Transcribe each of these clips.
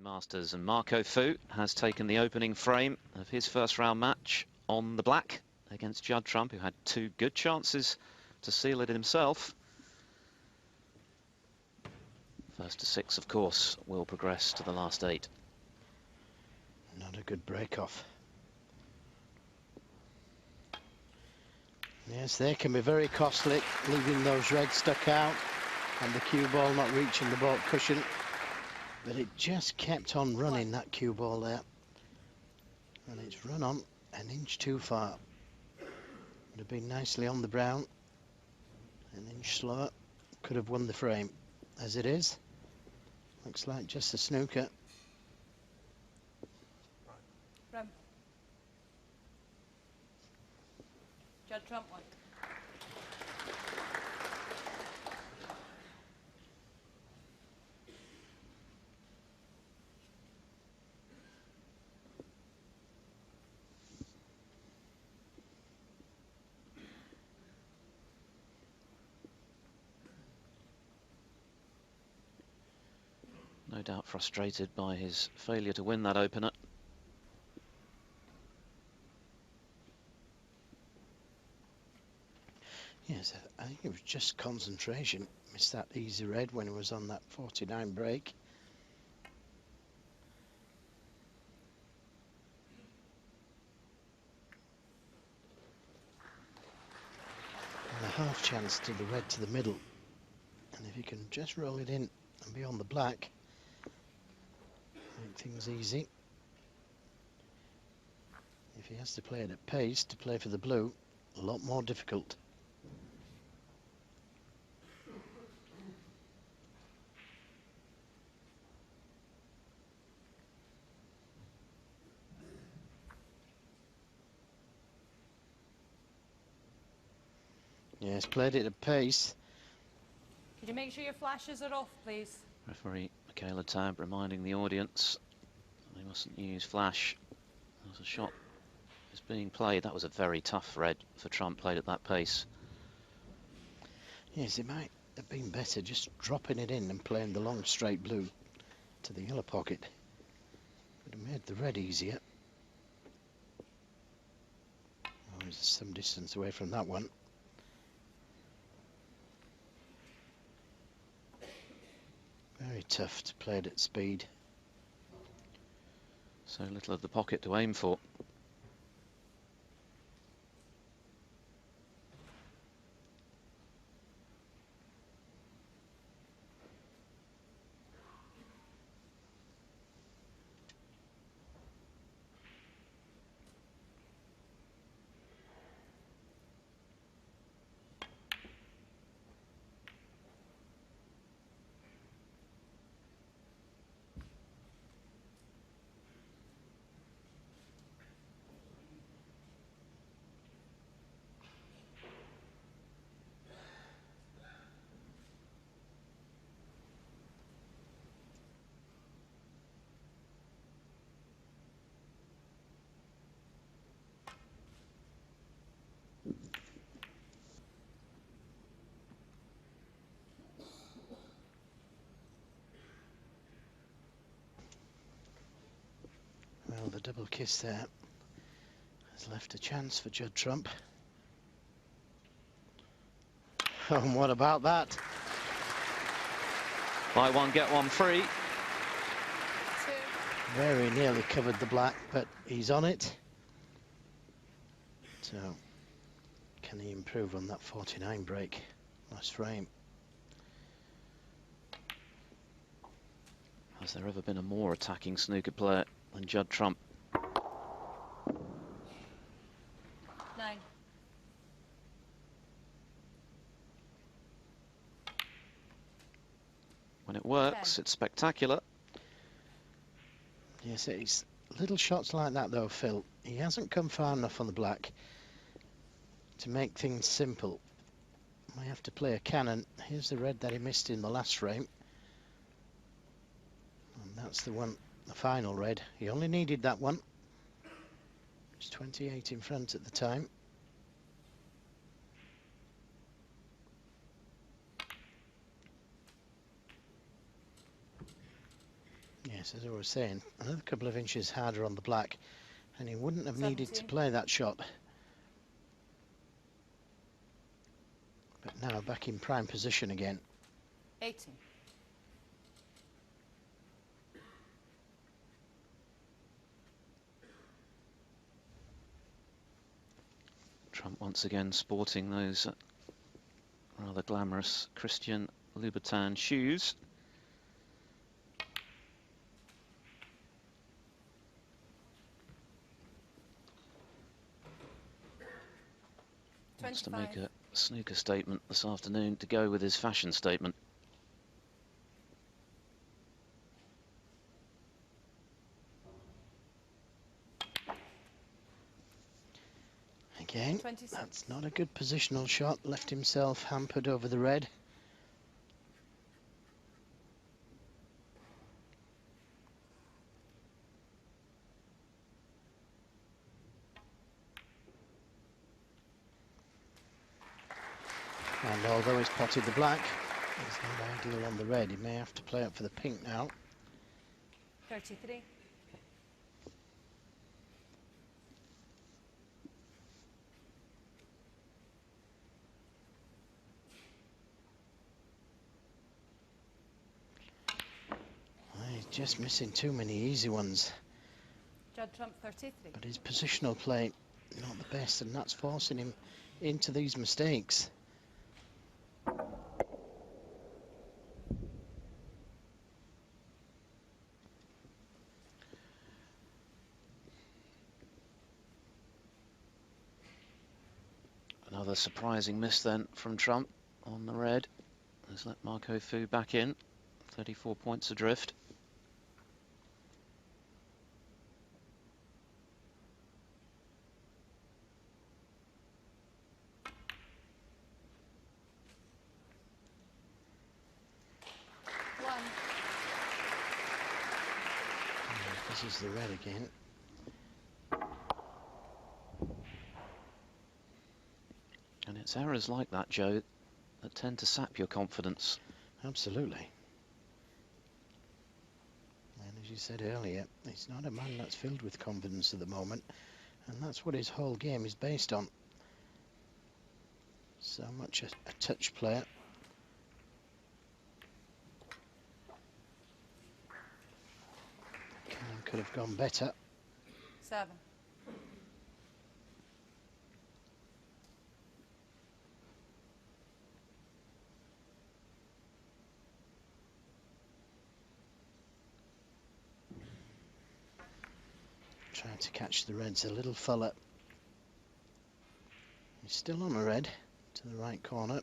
Masters, and Marco Fu has taken the opening frame of his first round match on the black against Judd Trump, who had two good chances to seal it himself. First to six, of course, will progress to the last eight. Not a good break-off. Yes, they can be very costly, leaving those reds stuck out and the cue ball not reaching the baulk cushion. But it just kept on running, that cue ball there. And it's run on an inch too far. Would have been nicely on the brown. An inch slower. Could have won the frame. As it is, looks like just a snooker. Rum. Judd Trump one. No doubt frustrated by his failure to win that opener. Yes, I think it was just concentration. Missed that easy red when he was on that 49 break. And a half chance to the red to the middle. And if you can just roll it in and be on the black, make things easy. If he has to play it at pace to play for the blue, a lot more difficult. Yes, played it at pace. Could you make sure your flashes are off, please? Referee Michaela Tabb reminding the audience they mustn't use flash. There's a shot is being played. That was a very tough red for Trump, played at that pace. Yes, it might have been better just dropping it in and playing the long straight blue to the yellow pocket. Would have made the red easier. Oh, he's some distance away from that one. Very tough to play it at speed. So little of the pocket to aim for. Well, the double kiss there has left a chance for Judd Trump. And what about that? Buy one, get one free. Very nearly covered the black, but he's on it. So, can he improve on that 49 break last frame? Has there ever been a more attacking snooker player than Judd Trump? 9. When it works, 10. it's spectacular. Yes, it's little shots like that though, Phil. He hasn't come far enough on the black to make things simple. Might have to play a cannon. Here's the red that he missed in the last frame. And that's the one, the final red. He only needed that one. It's 28 in front at the time. Yes, as I was saying, another couple of inches harder on the black, and he wouldn't have needed to 17. play that shot. But now back in prime position again. 18. Trump once again sporting those rather glamorous Christian Louboutin shoes. Wants to make 25. a snooker statement this afternoon to go with his fashion statement. Again, 26. that's not a good positional shot. Left himself hampered over the red. And although he's potted the black, it's not ideal on the red. He may have to play up for the pink now. 33. He's just missing too many easy ones. Judd Trump 33. But his positional play, not the best, and that's forcing him into these mistakes. Another surprising miss then from Trump on the red. Has let Marco Fu back in. 34 points adrift. This is the red again. And it's errors like that, Joe, that tend to sap your confidence. Absolutely. And as you said earlier, he's not a man that's filled with confidence at the moment, and that's what his whole game is based on. So much a touch player. Could have gone better. 7. Trying to catch the reds, a little fella. He's still on the red, to the right corner.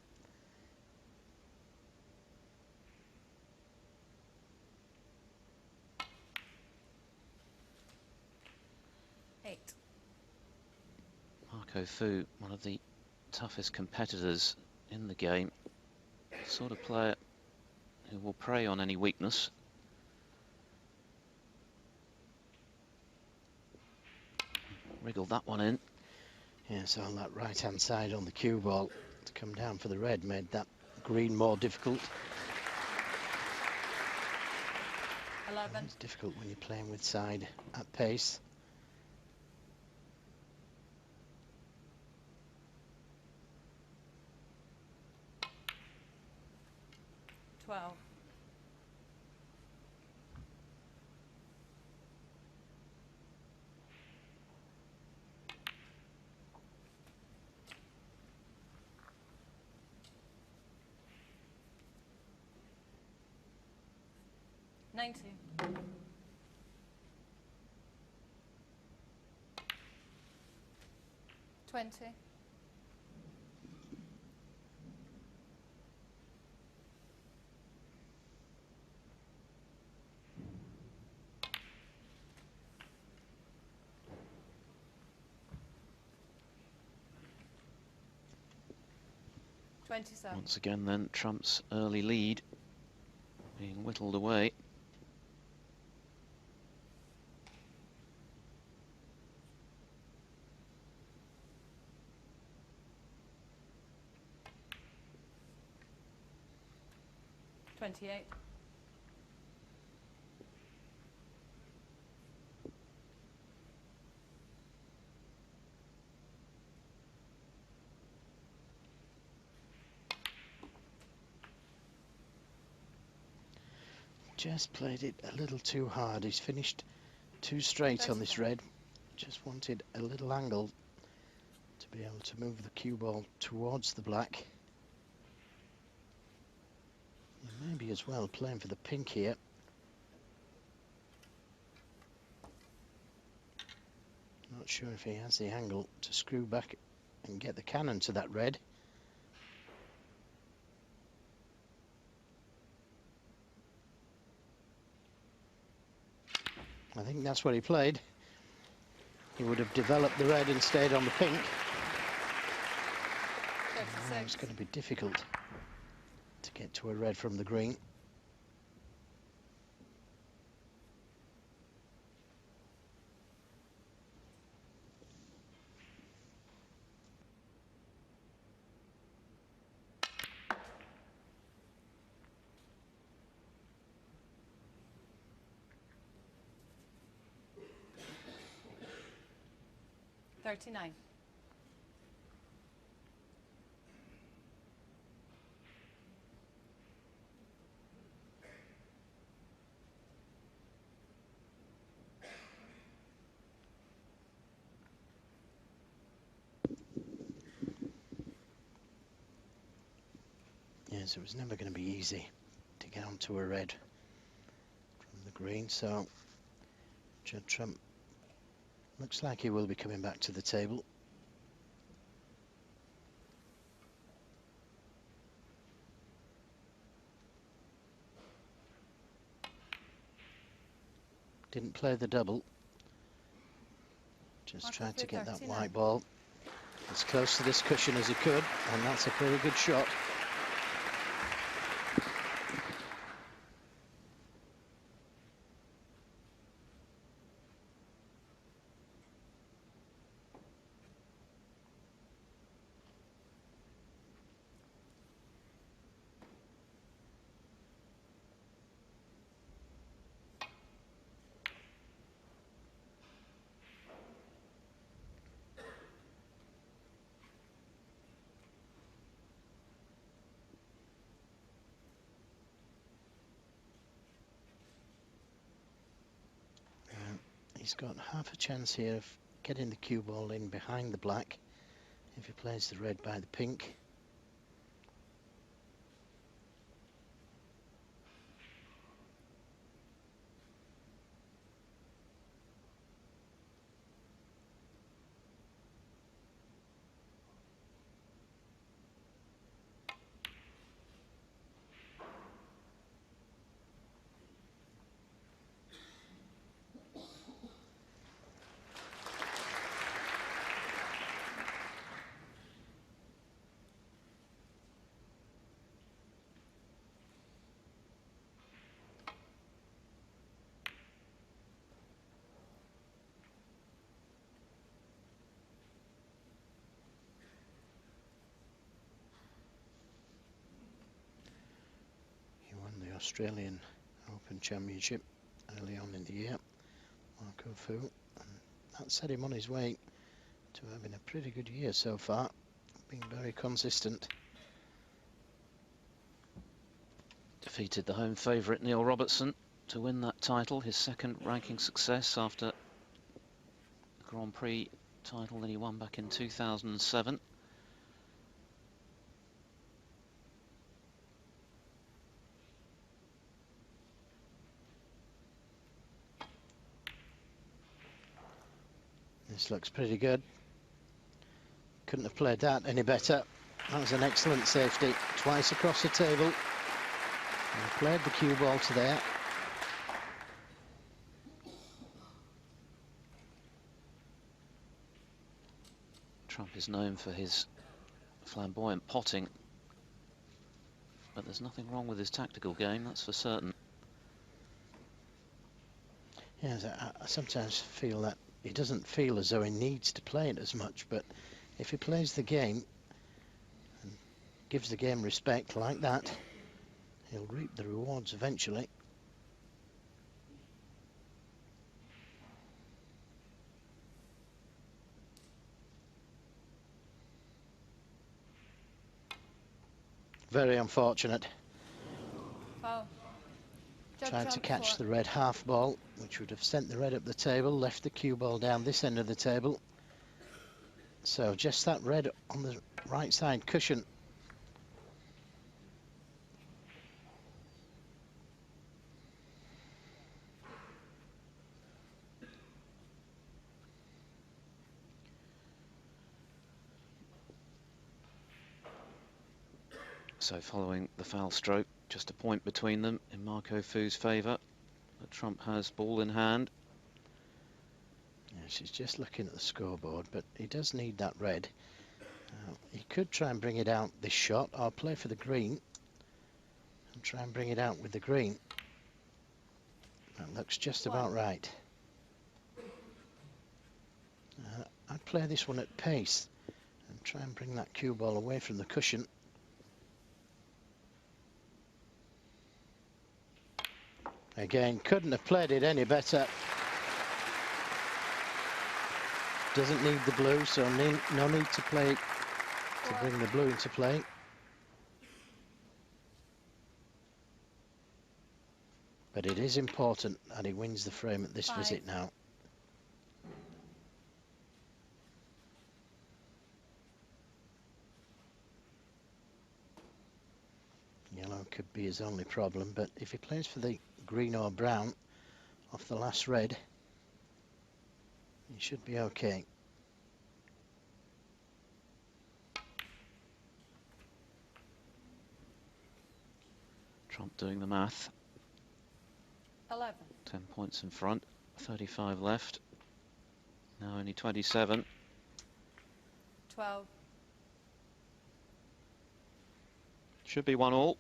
Marco Fu, one of the toughest competitors in the game. The sort of player who will prey on any weakness. Wriggled that one in. Yes, on that right-hand side on the cue ball to come down for the red made that green more difficult. 11. It's difficult when you're playing with side at pace. Twelve. Nineteen. 20. 27. Once again then, Trump's early lead being whittled away. just played it a little too hard. He's finished too straight on this red. Just wanted a little angle to be able to move the cue ball towards the black. And maybe as well playing for the pink here. Not sure if he has the angle to screw back and get the cannon to that red. I think that's what he played. He would have developed the red and stayed on the pink. Oh, it's going to be difficult to get to a red from the green. $39. Yes, it was never going to be easy to get onto a red from the green, so Judd Trump looks like he will be coming back to the table. Didn't play the double. Just tried to get that white ball as close to this cushion as he could, and that's a pretty good shot. He's got half a chance here of getting the cue ball in behind the black if he plays the red by the pink. Australian Open Championship early on in the year, Marco Fu, and that set him on his way to having a pretty good year so far, being very consistent. Defeated the home favourite Neil Robertson to win that title, his second ranking success after the Grand Prix title that he won back in 2007. This looks pretty good. Couldn't have played that any better. That was an excellent safety. Twice across the table. And played the cue ball to there. Trump is known for his flamboyant potting, but there's nothing wrong with his tactical game, that's for certain. Yes, I sometimes feel that he doesn't feel as though he needs to play it as much, but if he plays the game and gives the game respect like that, he'll reap the rewards eventually. Very unfortunate. Foul. Judd Tried to Trump catch for the red half ball, which would have sent the red up the table, left the cue ball down this end of the table. So just that red on the right side cushion. So following the foul stroke, just a point between them in Marco Fu's favour. But Trump has ball in hand. Yeah, she's just looking at the scoreboard, but he does need that red. He could try and bring it out this shot, or play for the green and try and bring it out with the green. That looks just about right. I'd play this one at pace and try and bring that cue ball away from the cushion. Again, couldn't have played it any better. Doesn't need the blue, so no need to play to bring the blue into play. But it is important that he wins the frame at this visit now. Yellow could be his only problem, but if he plays for the green or brown off the last red, he should be okay. Trump doing the math. 11. 10 points in front, 35 left. Now only 27. 12. Should be 1-1.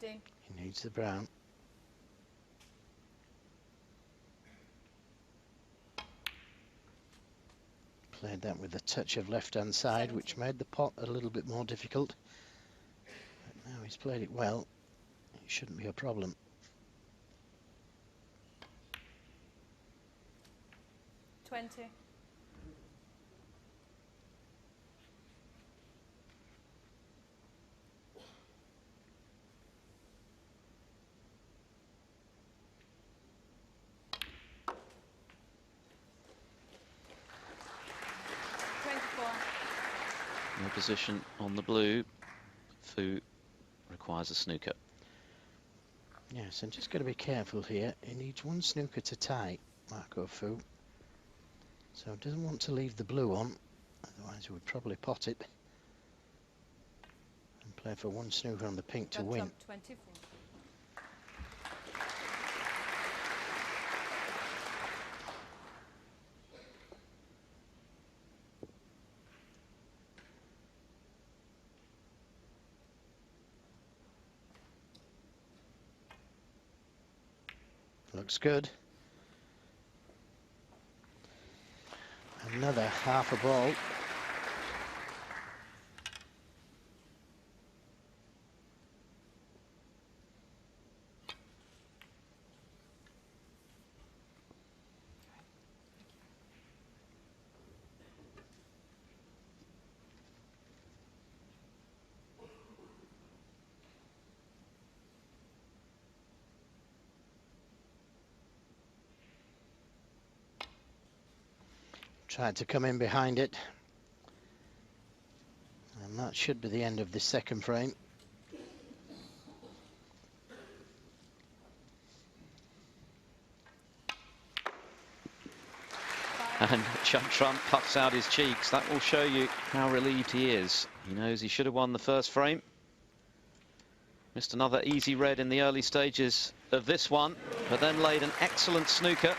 He needs the brown. Played that with a touch of left-hand side, 17. which made the pot a little bit more difficult. But now he's played it well. It shouldn't be a problem. $20. No position on the blue. Fu requires a snooker. Yes, and just got to be careful here. He needs one snooker to tie, Marco Fu. So doesn't want to leave the blue on, otherwise he would probably pot it. And play for one snooker on the pink to win. 24. Looks good. Another half a ball. Tried to come in behind it. And that should be the end of the second frame. And Judd Trump puffs out his cheeks. That will show you how relieved he is. He knows he should have won the first frame. Missed another easy red in the early stages of this one, but then laid an excellent snooker.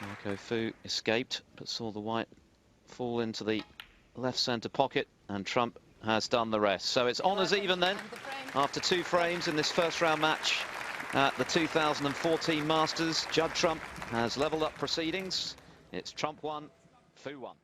11. Marco Fu escaped, but saw the white fall into the left centre pocket, and Trump has done the rest. So it's honours even then, after 2 frames in this first round match at the 2014 Masters. Judd Trump has levelled up proceedings. It's Trump 1, Fu 1.